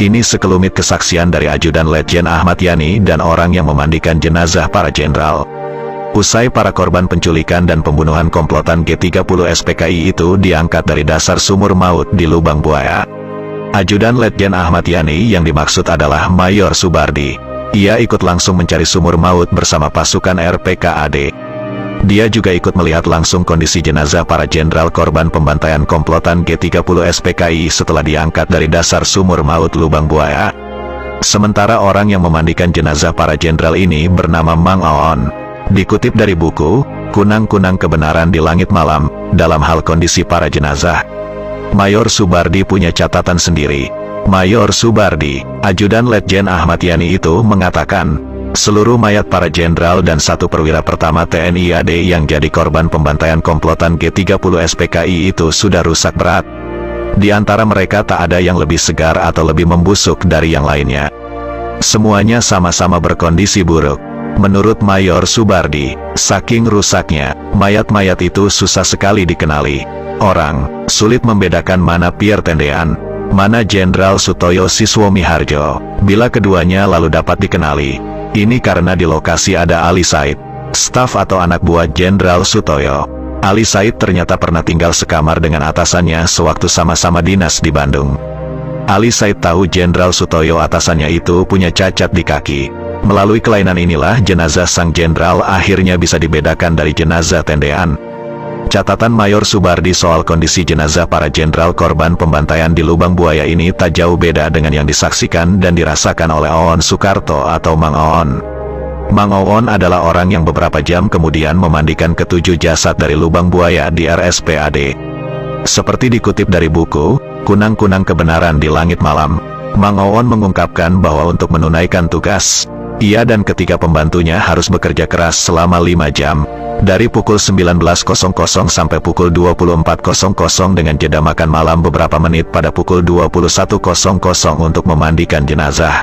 Ini sekelumit kesaksian dari ajudan Letjen Ahmad Yani dan orang yang memandikan jenazah para jenderal. Usai para korban penculikan dan pembunuhan komplotan G30 SPKI itu diangkat dari dasar sumur maut di Lubang Buaya. Ajudan Letjen Ahmad Yani yang dimaksud adalah Mayor Subardi. Ia ikut langsung mencari sumur maut bersama pasukan RPKAD. Dia juga ikut melihat langsung kondisi jenazah para jenderal korban pembantaian komplotan G30 SPKI setelah diangkat dari dasar sumur maut Lubang Buaya. Sementara orang yang memandikan jenazah para jenderal ini bernama Mang Oon. Dikutip dari buku, Kunang-Kunang Kebenaran di Langit Malam, dalam hal kondisi para jenazah. Mayor Subardi punya catatan sendiri. Mayor Subardi, ajudan Letjen Ahmad Yani itu mengatakan, seluruh mayat para jenderal dan satu perwira pertama TNI AD yang jadi korban pembantaian komplotan G30 SPKI itu sudah rusak berat. Di antara mereka tak ada yang lebih segar atau lebih membusuk dari yang lainnya. Semuanya sama-sama berkondisi buruk. Menurut Mayor Subardi, saking rusaknya, mayat-mayat itu susah sekali dikenali. Orang sulit membedakan mana Pierre Tendean, mana Jenderal Sutoyo Siswomiharjo, bila keduanya lalu dapat dikenali. Ini karena di lokasi ada Ali Said, staf atau anak buah Jenderal Sutoyo. Ali Said ternyata pernah tinggal sekamar dengan atasannya sewaktu sama-sama dinas di Bandung. Ali Said tahu Jenderal Sutoyo atasannya itu punya cacat di kaki. Melalui kelainan inilah jenazah sang jenderal akhirnya bisa dibedakan dari jenazah Tendean. Catatan Mayor Subardi soal kondisi jenazah para jenderal korban pembantaian di Lubang Buaya ini tak jauh beda dengan yang disaksikan dan dirasakan oleh Oon Sukarto atau Mang Oon. Mang Oon adalah orang yang beberapa jam kemudian memandikan ketujuh jasad dari Lubang Buaya di RSPAD. Seperti dikutip dari buku, Kunang-Kunang Kebenaran di Langit Malam, Mang Oon mengungkapkan bahwa untuk menunaikan tugas, ia dan ketiga pembantunya harus bekerja keras selama 5 jam, dari pukul 19.00 sampai pukul 24.00 dengan jeda makan malam beberapa menit pada pukul 21.00 untuk memandikan jenazah.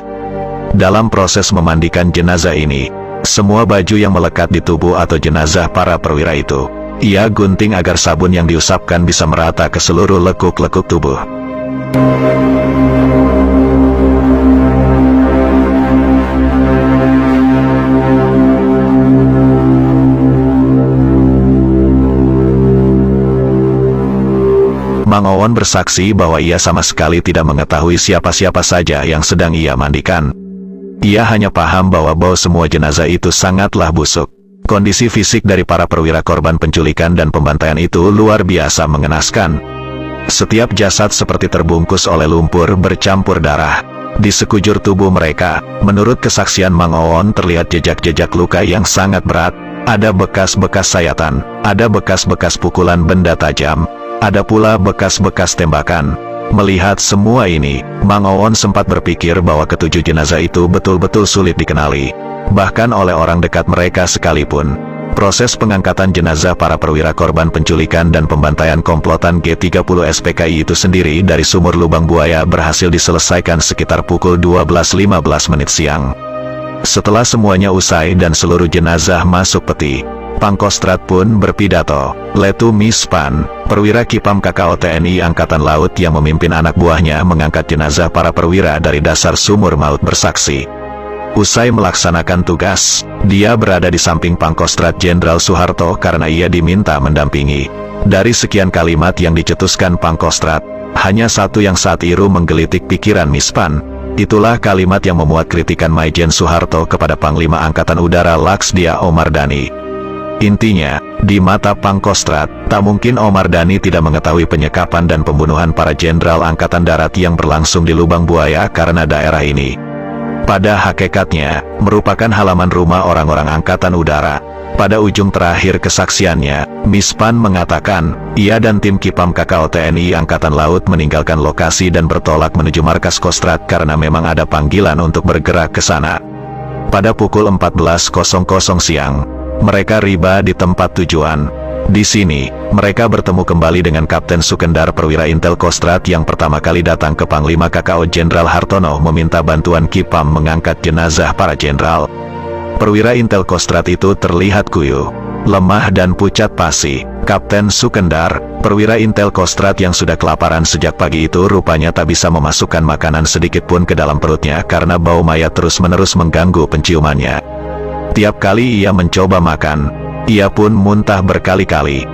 Dalam proses memandikan jenazah ini, semua baju yang melekat di tubuh atau jenazah para perwira itu, ia gunting agar sabun yang diusapkan bisa merata ke seluruh lekuk-lekuk tubuh. Mang Oon bersaksi bahwa ia sama sekali tidak mengetahui siapa-siapa saja yang sedang ia mandikan. Ia hanya paham bahwa bau semua jenazah itu sangatlah busuk. Kondisi fisik dari para perwira korban penculikan dan pembantaian itu luar biasa mengenaskan. Setiap jasad seperti terbungkus oleh lumpur bercampur darah. Di sekujur tubuh mereka, menurut kesaksian Mang Oon terlihat jejak-jejak luka yang sangat berat. Ada bekas-bekas sayatan, ada bekas-bekas pukulan benda tajam. Ada pula bekas-bekas tembakan. Melihat semua ini, Mang Oon sempat berpikir bahwa ketujuh jenazah itu betul-betul sulit dikenali, bahkan oleh orang dekat mereka sekalipun. Proses pengangkatan jenazah para perwira korban penculikan dan pembantaian komplotan G30 SPKI itu sendiri dari sumur Lubang Buaya berhasil diselesaikan sekitar pukul 12.15 siang. Setelah semuanya usai dan seluruh jenazah masuk peti, Pangkostrat pun berpidato. Letu Mispan, perwira Kipam KKO TNI Angkatan Laut yang memimpin anak buahnya mengangkat jenazah para perwira dari dasar sumur maut bersaksi. Usai melaksanakan tugas, dia berada di samping Pangkostrat Jenderal Soeharto karena ia diminta mendampingi. Dari sekian kalimat yang dicetuskan Pangkostrat, hanya satu yang saat itu menggelitik pikiran Mispan. Itulah kalimat yang memuat kritikan Maijen Soeharto kepada Panglima Angkatan Udara Laksdia Omar Dhani. Intinya, di mata Pangkostrat, tak mungkin Omar Dhani tidak mengetahui penyekapan dan pembunuhan para jenderal Angkatan Darat yang berlangsung di Lubang Buaya karena daerah ini pada hakikatnya merupakan halaman rumah orang-orang Angkatan Udara. Pada ujung terakhir kesaksiannya, Mispan mengatakan, ia dan tim Kipam KKO TNI Angkatan Laut meninggalkan lokasi dan bertolak menuju markas Kostrat karena memang ada panggilan untuk bergerak ke sana. Pada pukul 14.00 siang, mereka riba di tempat tujuan. Di sini, mereka bertemu kembali dengan Kapten Sukendar perwira Intel Kostrat yang pertama kali datang ke Panglima KKO Jenderal Hartono meminta bantuan Kipam mengangkat jenazah para jenderal. Perwira Intel Kostrat itu terlihat kuyuh, lemah dan pucat pasi. Kapten Sukendar, perwira Intel Kostrad yang sudah kelaparan sejak pagi itu rupanya tak bisa memasukkan makanan sedikit pun ke dalam perutnya karena bau mayat terus-menerus mengganggu penciumannya. Tiap kali ia mencoba makan, ia pun muntah berkali-kali.